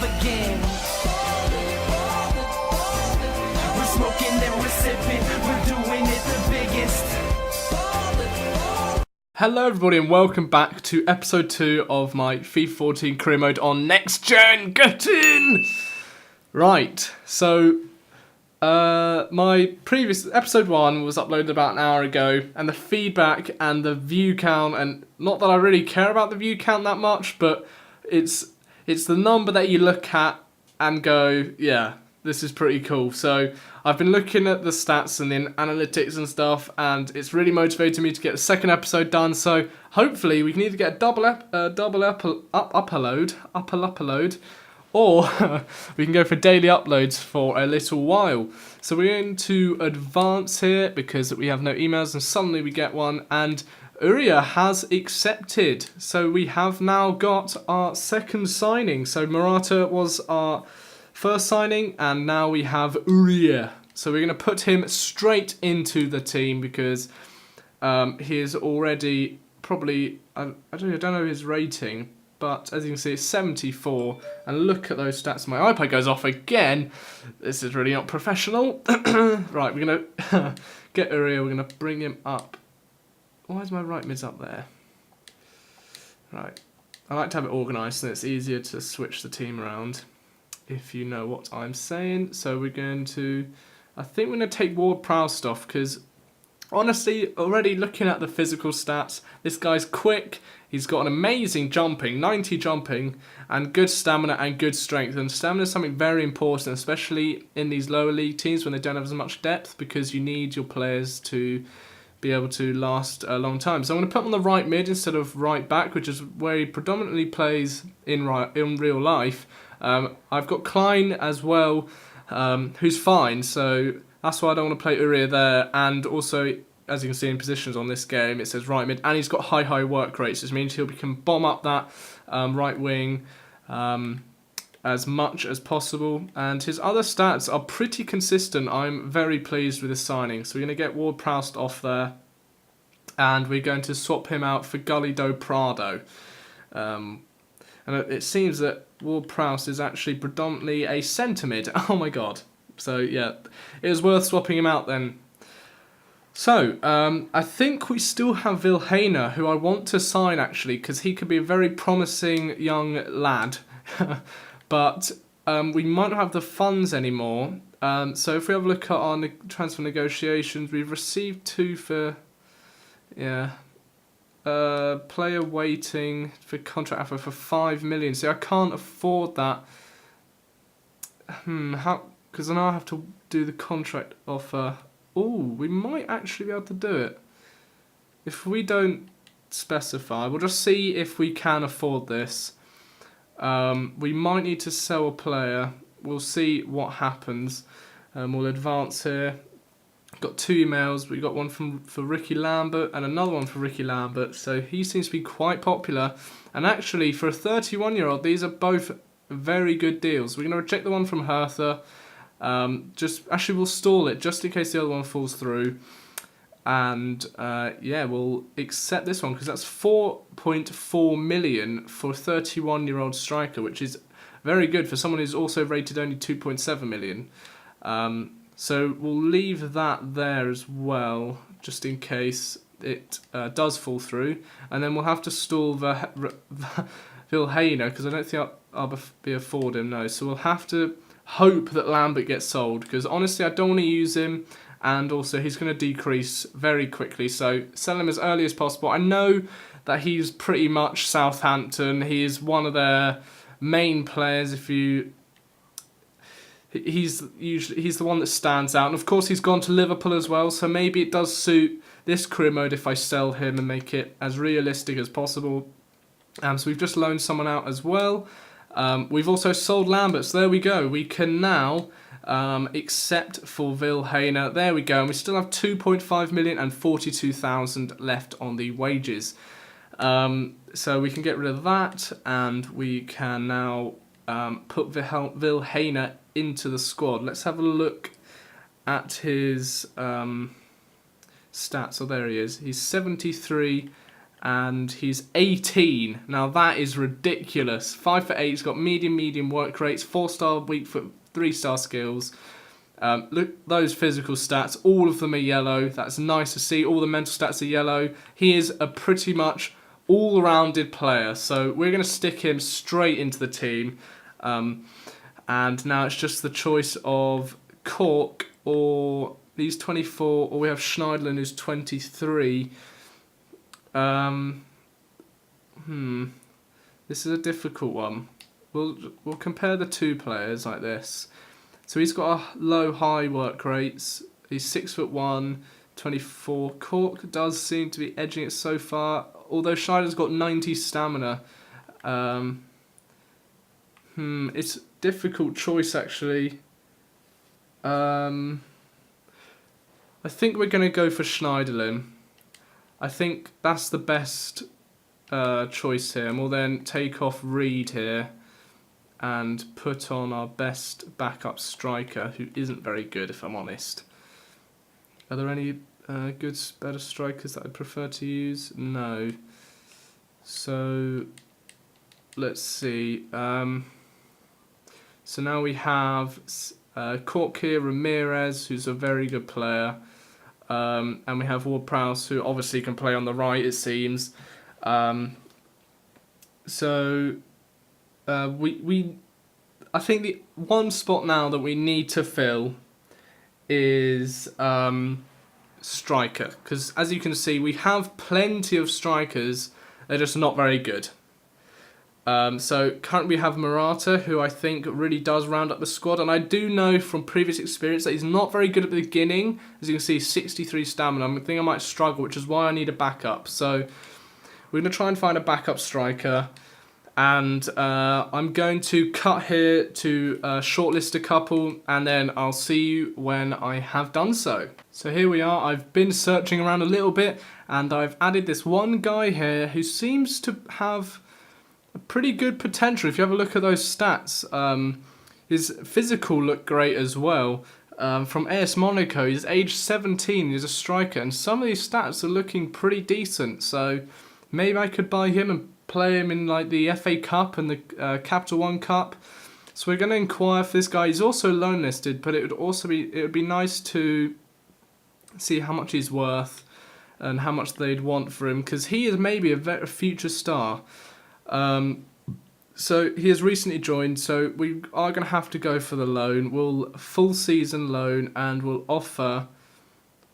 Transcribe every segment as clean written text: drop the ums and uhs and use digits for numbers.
again. We're smoking and we're sipping, we're doing it the biggest. Hello everybody and welcome back to episode 2 of my FIFA 14 career mode on Next Gen. Get in! Right, so my previous episode 1 was uploaded about an hour ago, and the feedback and the view count, and not that I really care about the view count that much, but it's the number that you look at and go, yeah, this is pretty cool. So I've been looking at the stats and the analytics and stuff, and it's really motivated me to get the second episode done. So hopefully we can either get a double upload, or we can go for daily uploads for a little while. So we're going to advance here because we have no emails, and suddenly we get one, and Uria has accepted. So we have now got our second signing. So Morata was our first signing, and now we have Uria. So we're going to put him straight into the team because he is already probably, I don't know his rating, but as you can see it's 74, and look at those stats. My iPad goes off again. This is really not professional. Right, we're going to get Uria, we're going to bring him up. Why is my right mid's up there? Right, I like to have it organised so it's easier to switch the team around, if you know what I'm saying. So we're going to, I think we're going to take Ward-Prowse off because honestly, already looking at the physical stats, this guy's quick, he's got an amazing jumping, 90 jumping, and good stamina and good strength. And stamina is something very important, especially in these lower league teams when they don't have as much depth, because you need your players to be able to last a long time. So I'm going to put him on the right mid instead of right back, which is where he predominantly plays in real life. I've got Klein as well, who's fine, so that's why I don't want to play Uria there. And also, as you can see in positions on this game, it says right mid, and he's got high work rates, which means he can bomb up that right wing as much as possible. And his other stats are pretty consistent. I'm very pleased with his signing. So we're going to get Ward-Prowse off there, and we're going to swap him out for Gullido Prado. And it seems that Ward-Prowse is actually predominantly a centre mid. Oh my god. So yeah, it was worth swapping him out then. So, I think we still have Vilhena, who I want to sign actually, because he could be a very promising young lad. But we might not have the funds anymore. So if we have a look at our transfer negotiations, we've received 2 for, yeah, player waiting for contract offer for 5 million. So I can't afford that. How? Because then I have to do the contract offer. Oh, we might actually be able to do it. If we don't specify, we'll just see if we can afford this. We might need to sell a player. We'll see what happens. We'll advance here. Got 2 emails. We got one for Ricky Lambert and another one for Ricky Lambert. So he seems to be quite popular. And actually, for a 31-year-old, these are both very good deals. We're going to reject the one from Hertha. Actually, we'll stall it just in case the other one falls through. And yeah, we'll accept this one because that's 4.4 million for a 31-year-old striker, which is very good for someone who's also rated only 2.7 million. So we'll leave that there as well, just in case it does fall through. And then we'll have to stall Vilhena, because I don't think I'll be afford him, no. So we'll have to hope that Lambert gets sold, because honestly I don't want to use him, and also he's going to decrease very quickly, so sell him as early as possible. I know that he's pretty much Southampton, he is one of their main players. He's the one that stands out, and of course he's gone to Liverpool as well, so maybe it does suit this career mode if I sell him and make it as realistic as possible. So we've just loaned someone out as well. We've also sold Lambert, so there we go. We can now accept for Vilhena. There we go, and we still have 2.5 million and 42,000 left on the wages. So we can get rid of that, and we can now put Vilhena into the squad. Let's have a look at his stats. Oh, there he is. He's 73 and he's 18. Now that is ridiculous. 5'8", he's got medium work rates, 4-star weak foot, 3-star skills. Look, those physical stats, all of them are yellow. That's nice to see. All the mental stats are yellow. He is a pretty much all-rounded player, so we're going to stick him straight into the team. And now it's just the choice of Cork, or he's 24, or we have Schneiderlin who's 23. This is a difficult one. We'll compare the two players like this. So he's got a low-high work rates. He's 6'1", 24. Cork does seem to be edging it so far, although Schneider's got 90 stamina. It's a difficult choice actually. I think we're going to go for Schneiderlin. I think that's the best choice here, and we'll then take off Reed here and put on our best backup striker, who isn't very good, if I'm honest. Are there any better strikers that I'd prefer to use? No. So let's see. So now we have Cork here, Ramirez, who's a very good player. And we have Ward-Prowse, who obviously can play on the right, it seems. I think the one spot now that we need to fill is striker, because as you can see, we have plenty of strikers. They're just not very good. So currently we have Murata, who I think really does round up the squad, and I do know from previous experience that he's not very good at the beginning. As you can see, 63 stamina. I think I might struggle, which is why I need a backup. So we're going to try and find a backup striker, and I'm going to cut here to shortlist a couple, and then I'll see you when I have done so. So here we are. I've been searching around a little bit, and I've added this one guy here who seems to have a pretty good potential. If you have a look at those stats, his physical look great as well. From AS Monaco, he's age 17, he's a striker, and some of these stats are looking pretty decent. So maybe I could buy him and play him in like the FA Cup and the Capital One Cup. So we're going to inquire for this guy. He's also loan listed, but it would be nice to see how much he's worth and how much they'd want for him, because he is maybe a future star. So he has recently joined, so we are going to have to go for the loan. We'll full season loan, and we'll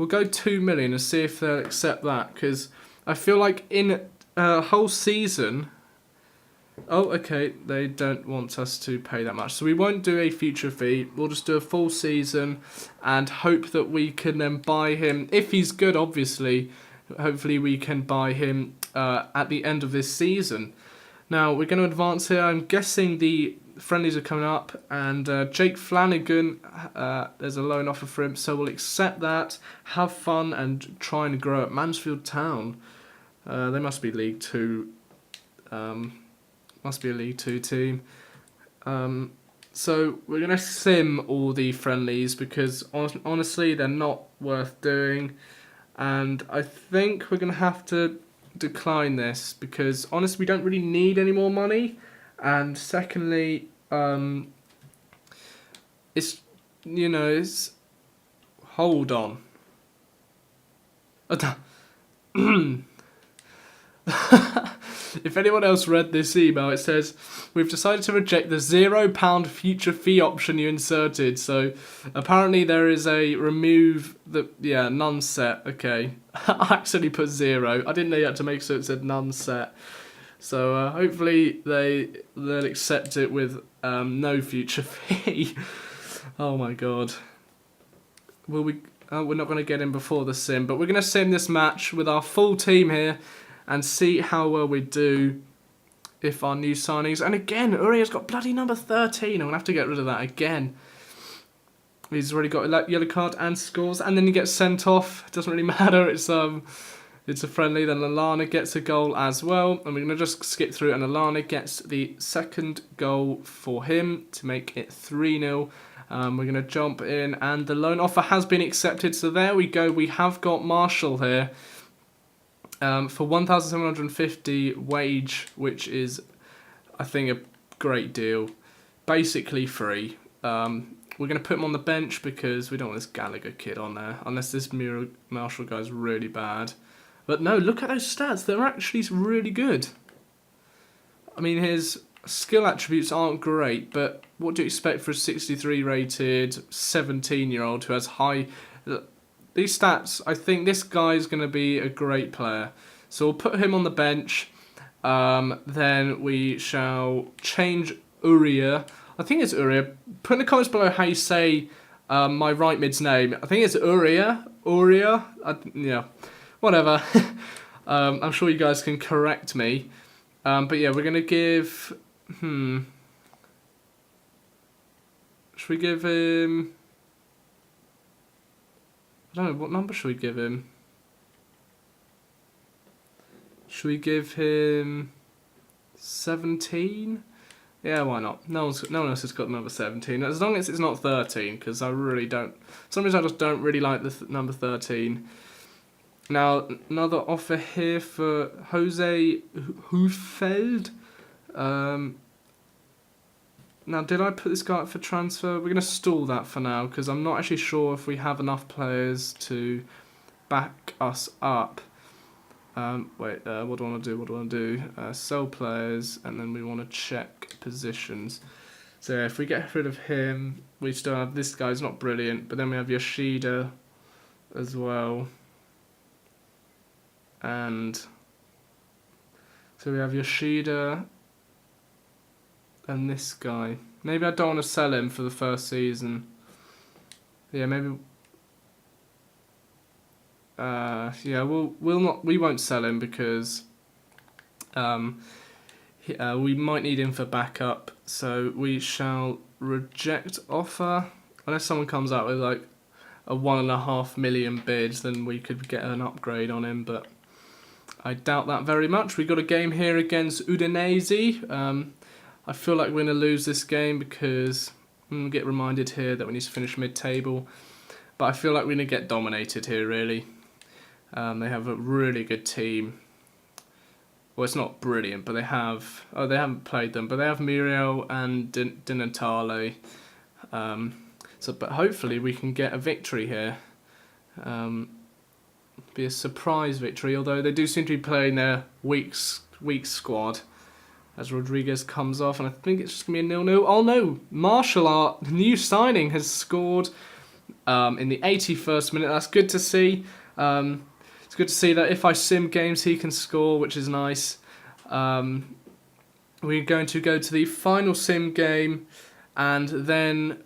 go 2 million and see if they'll accept that, because I feel like in a whole season, oh okay, they don't want us to pay that much, so we won't do a future fee. We'll just do a full season and hope that we can then buy him if he's good. Obviously, hopefully we can buy him at the end of this season. Now, we're going to advance here. I'm guessing the friendlies are coming up, and Jake Flanagan, there's a loan offer for him, so we'll accept that, have fun, and try and grow at Mansfield Town. They must be League 2. Must be a League 2 team. So we're going to sim all the friendlies, because honestly, they're not worth doing, and I think we're going to have to decline this, because honestly we don't really need any more money, and secondly it's hold on. If anyone else read this email, it says, we've decided to reject the £0 future fee option you inserted. So apparently there is a remove the, none set. Okay. I actually put 0. I didn't know you had to make sure it said none set. So hopefully they'll accept it with no future fee. Oh my god. Will we? We're not going to get in before the sim, but we're going to sim this match with our full team here and see how well we do if our new signings. And again, Uriah's got bloody number 13. I'm going to have to get rid of that again. He's already got a yellow card and scores, and then he gets sent off. It doesn't really matter. It's a friendly. Then Lallana gets a goal as well, and we're going to just skip through, and Lallana gets the second goal for him to make it 3-0. We're going to jump in, and the loan offer has been accepted. So there we go. We have got Marshall here. for 1,750 wage, which is, I think, a great deal. Basically free. We're going to put him on the bench because we don't want this Gallagher kid on there, unless this Marshall guy's really bad. But no, look at those stats. They're actually really good. I mean, his skill attributes aren't great, but what do you expect for a 63 rated 17-year-old who has high... These stats, I think this guy's going to be a great player. So we'll put him on the bench. Then we shall change Uriah. I think it's Uriah. Put in the comments below how you say my right mid's name. I think it's Uriah. Yeah, whatever. I'm sure you guys can correct me. But yeah, we're going to give... Should we give him... I don't know, what number should we give him? Should we give him 17? Yeah, why not? No one else has got number 17. As long as it's not 13, because I really don't... Sometimes I just don't really like the number 13. Now, another offer here for Jose Hufeld. Now, did I put this guy up for transfer? We're going to stall that for now, because I'm not actually sure if we have enough players to back us up. What do I want to do? Sell players, and then we want to check positions. So yeah, if we get rid of him, we still have this guy's not brilliant, but then we have Yoshida as well. And so we have Yoshida and this guy. Maybe I don't want to sell him for the first season. Yeah, maybe. Yeah, we won't sell him because we might need him for backup. So we shall reject offer unless someone comes out with like a 1.5 million bid. Then we could get an upgrade on him, but I doubt that very much. We got a game here against Udinese. I feel like we're going to lose this game because we get reminded here that we need to finish mid-table. But I feel like we're going to get dominated here, really. They have a really good team. Well, it's not brilliant, but they have... Oh, they haven't played them, but they have Muriel and Di Natale. But hopefully we can get a victory here. Be a surprise victory, although they do seem to be playing their weak squad. As Rodriguez comes off, and I think it's just going to be a 0-0. Oh no, Marshall, our new signing, has scored in the 81st minute. That's good to see. It's good to see that if I sim games, he can score, which is nice. We're going to go to the final sim game, and then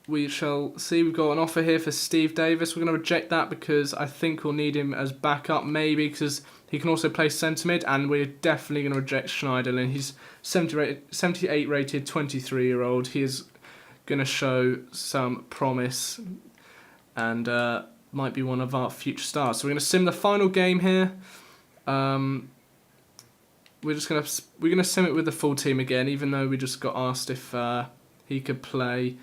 we shall see. We've got an offer here for Steve Davis. We're going to reject that because I think we'll need him as backup, maybe, because he can also play centre mid, and we're definitely going to reject Schneiderlin. He's 78 rated 23-year-old. He is going to show some promise and might be one of our future stars. So we're going to sim the final game here. We're going to sim it with the full team again, even though we just got asked if he could play.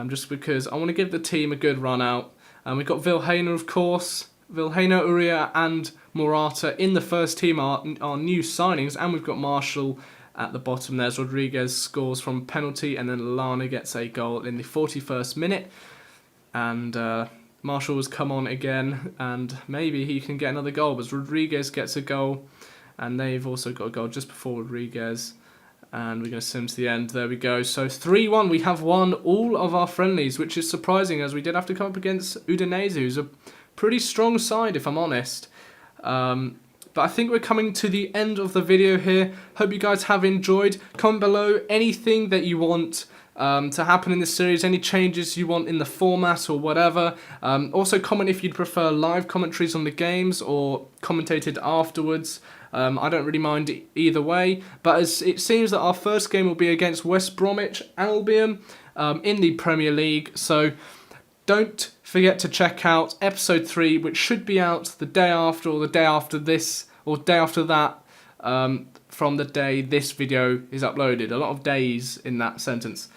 Just because I want to give the team a good run out. We've got Vilhena, of course. Vilhena, Uriah and Morata in the first team are new signings, and we've got Marshall at the bottom there. Rodriguez scores from penalty, and then Lana gets a goal in the 41st minute. And Marshall has come on again, and maybe he can get another goal, but Rodriguez gets a goal, and they've also got a goal just before Rodriguez. And we're going to sim to the end. There we go. So 3-1. We have won all of our friendlies, which is surprising as we did have to come up against Udinese, who's a pretty strong side, if I'm honest. But I think we're coming to the end of the video here. Hope you guys have enjoyed. Comment below anything that you want to happen in this series, any changes you want in the format or whatever. Also comment if you'd prefer live commentaries on the games or commentated afterwards. I don't really mind either way, but as it seems that our first game will be against West Bromwich Albion in the Premier League, so don't forget to check out episode 3, which should be out the day after or the day after this or day after that, from the day this video is uploaded. A lot of days in that sentence.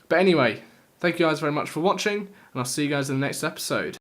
But anyway, thank you guys very much for watching, and I'll see you guys in the next episode.